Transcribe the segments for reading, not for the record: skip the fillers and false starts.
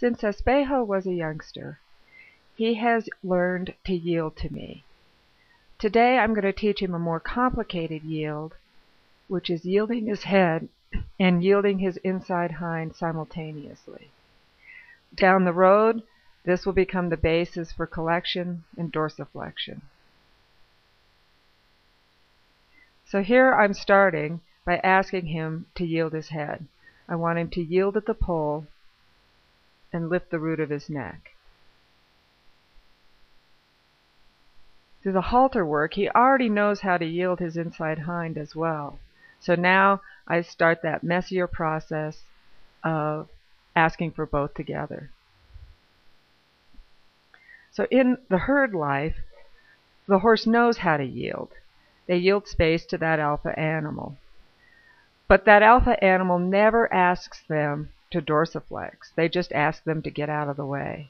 Since Espejo was a youngster, he has learned to yield to me. Today I'm going to teach him a more complicated yield, which is yielding his head and yielding his inside hind simultaneously. Down the road, this will become the basis for collection and dorsiflexion. So here I'm starting by asking him to yield his head. I want him to yield at the pole and lift the root of his neck. Through the halter work, he already knows how to yield his inside hind as well. So now I start that messier process of asking for both together. So in the herd life, the horse knows how to yield. They yield space to that alpha animal. But that alpha animal never asks them to dorsiflex. They just ask them to get out of the way.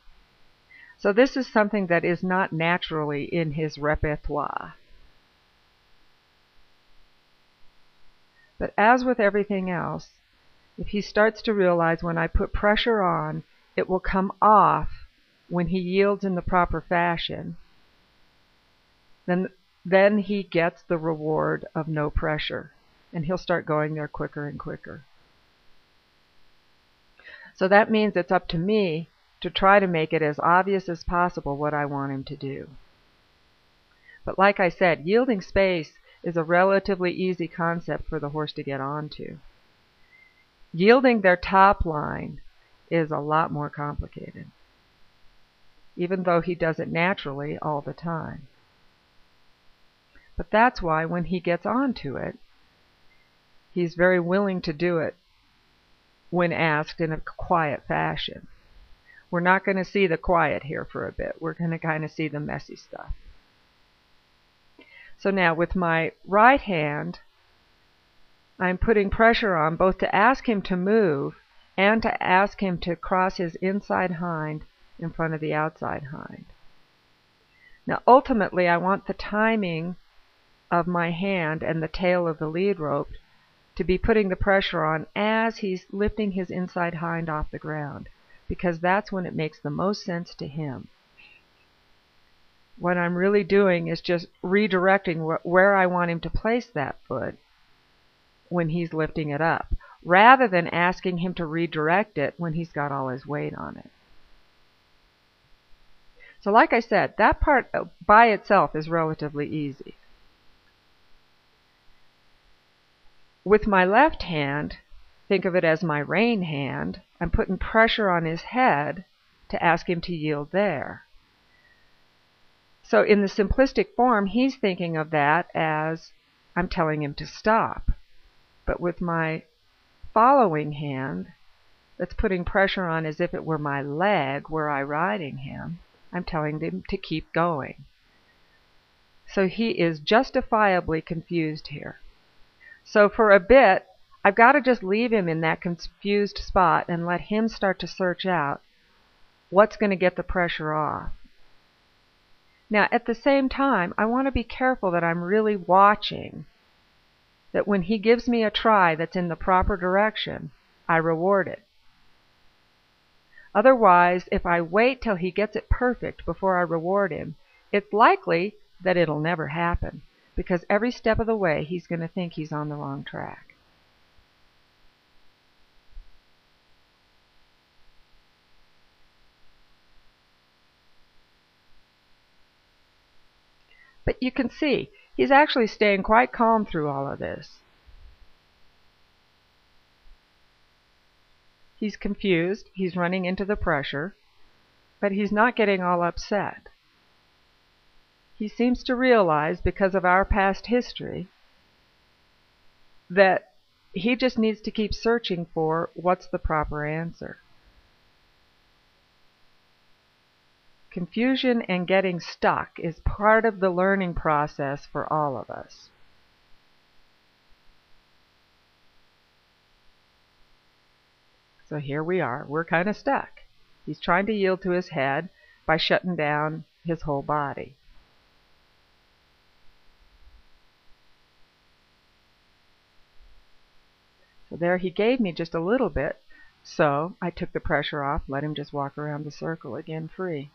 So this is something that is not naturally in his repertoire. But as with everything else, if he starts to realize when I put pressure on, it will come off when he yields in the proper fashion, then he gets the reward of no pressure, and he'll start going there quicker and quicker. So that means it's up to me to try to make it as obvious as possible what I want him to do. But like I said, yielding space is a relatively easy concept for the horse to get onto. Yielding their top line is a lot more complicated, even though he does it naturally all the time. But that's why when he gets onto it, he's very willing to do it when asked in a quiet fashion. We're not going to see the quiet here for a bit. We're going to kind of see the messy stuff. So now with my right hand, I'm putting pressure on both to ask him to move and to ask him to cross his inside hind in front of the outside hind. Now ultimately I want the timing of my hand and the tail of the lead rope to be putting the pressure on as he's lifting his inside hind off the ground, because that's when it makes the most sense to him. What I'm really doing is just redirecting where I want him to place that foot when he's lifting it up, rather than asking him to redirect it when he's got all his weight on it. So like I said, that part by itself is relatively easy. With my left hand, think of it as my rein hand, I'm putting pressure on his head to ask him to yield there. So in the simplistic form, he's thinking of that as I'm telling him to stop. But with my following hand, that's putting pressure on as if it were my leg were I riding him, I'm telling him to keep going. So he is justifiably confused here. So for a bit, I've got to just leave him in that confused spot and let him start to search out what's going to get the pressure off. Now, at the same time, I want to be careful that I'm really watching, that when he gives me a try that's in the proper direction, I reward it. Otherwise, if I wait till he gets it perfect before I reward him, it's likely that it'll never happen, because every step of the way he's going to think he's on the wrong track. But you can see, he's actually staying quite calm through all of this. He's confused, he's running into the pressure, but he's not getting all upset. He seems to realize, because of our past history, that he just needs to keep searching for what's the proper answer. Confusion and getting stuck is part of the learning process for all of us. So here we are. We're kind of stuck. He's trying to yield to his head by shutting down his whole body. So there he gave me just a little bit, So I took the pressure off, let him just walk around the circle again free.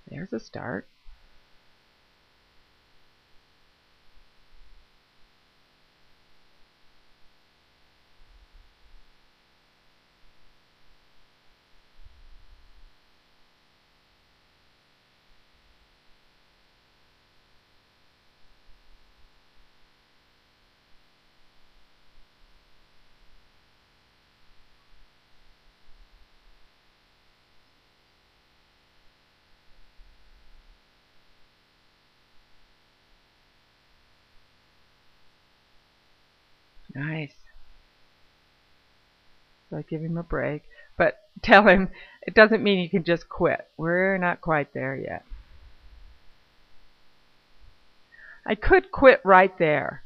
There's a start. Nice. So I give him a break, but tell him it doesn't mean you can just quit. We're not quite there yet. I could quit right there,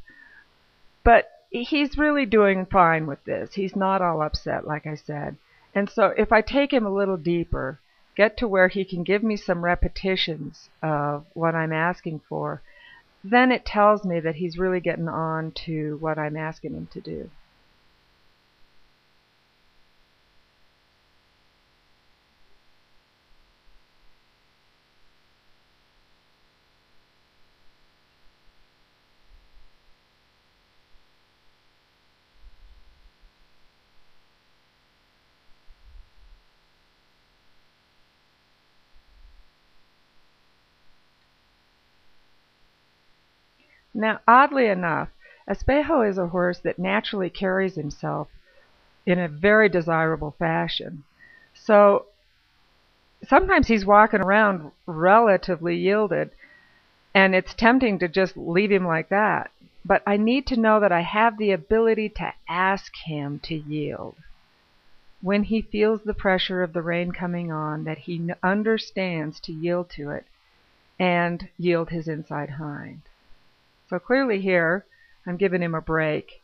but he's really doing fine with this. He's not all upset, like I said. And so if I take him a little deeper, get to where he can give me some repetitions of what I'm asking for, then it tells me that he's really getting on to what I'm asking him to do. Now, oddly enough, Espejo is a horse that naturally carries himself in a very desirable fashion. So sometimes he's walking around relatively yielded, and it's tempting to just leave him like that. But I need to know that I have the ability to ask him to yield. When he feels the pressure of the rein coming on, that he understands to yield to it and yield his inside hind. So clearly here, I'm giving him a break,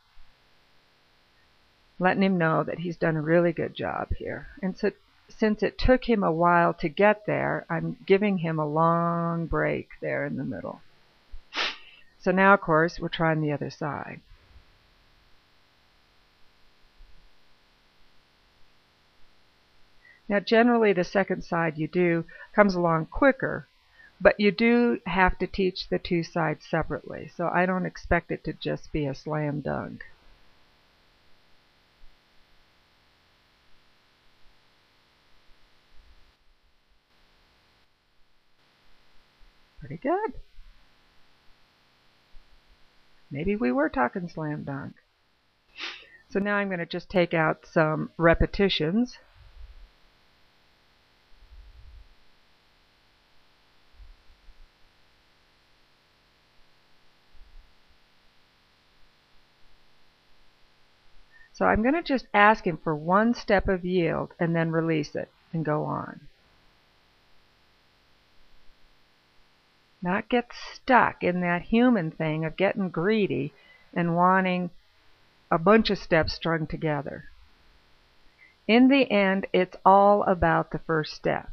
letting him know that he's done a really good job here. And so, since it took him a while to get there, I'm giving him a long break there in the middle. So now, of course, we're trying the other side. Now, generally, the second side you do comes along quicker, but you do have to teach the two sides separately, so I don't expect it to just be a slam dunk. Pretty good. Maybe we were talking slam dunk. So now I'm going to just take out some repetitions. So I'm going to just ask him for one step of yield and then release it and go on. Not get stuck in that human thing of getting greedy and wanting a bunch of steps strung together. In the end, it's all about the first step.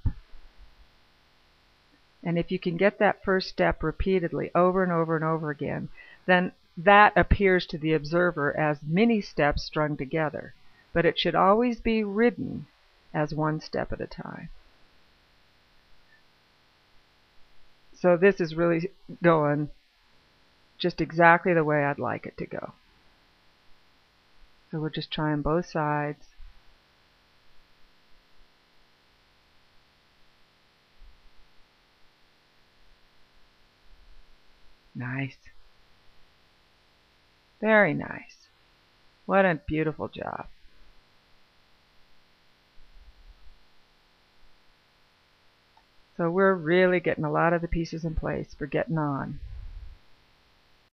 And if you can get that first step repeatedly over and over and over again, then that appears to the observer as many steps strung together, but it should always be ridden as one step at a time. So this is really going just exactly the way I'd like it to go. So we're just trying both sides. Nice. Very nice. What a beautiful job. So we're really getting a lot of the pieces in place for getting on.